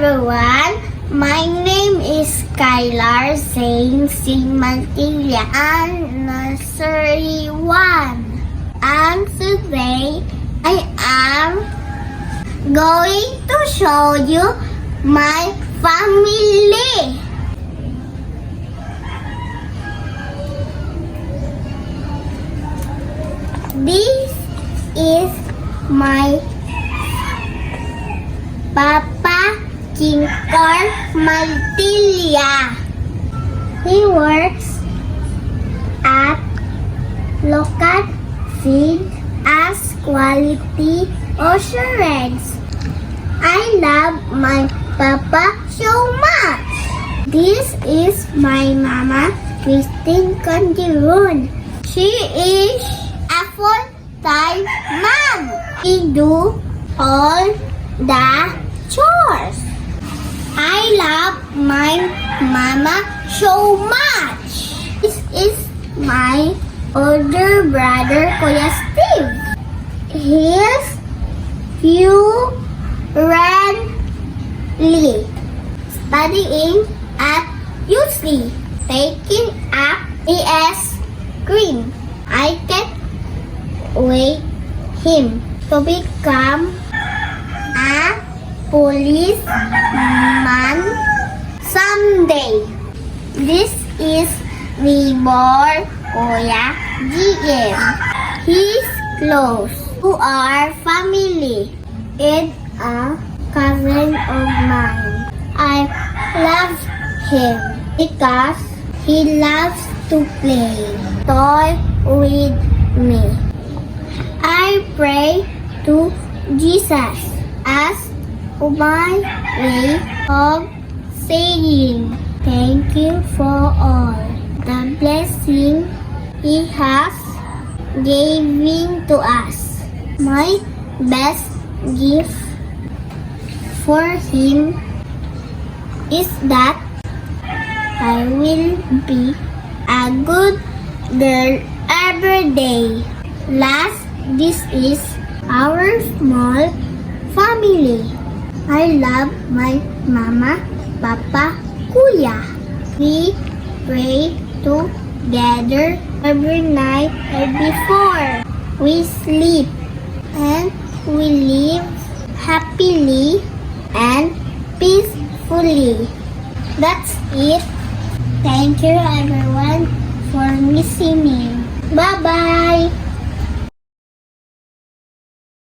everyone. My name is Skylar Zane Mantilla and Nursery 1. And today I am going to show you my family. This is my Papa Kinkor Mantilla. He works at local feed as quality assurance. I love my Papa so much. This is my Mama, Christine Condiron. She is a full-time mom. She do all the chores. I love my Mama so much. This is my older brother, Kuya Steve. He's currently studying at UC, taking up AS Green. I can't wait him to become a policeman someday. This is Vibor Kuya GM. He's close to our family and a cousin of mine. I love him because he loves to play toy with me. I pray to Jesus as my way of saying thank you for all the blessing He has given to us. My best gift for Him is that I will be a good girl every day. Last, this is our small family. I love my Mama, Papa, Kuya. We pray together every night and before we sleep. And we live happily and peacefully. That's it. Thank you everyone for listening. Bye-bye.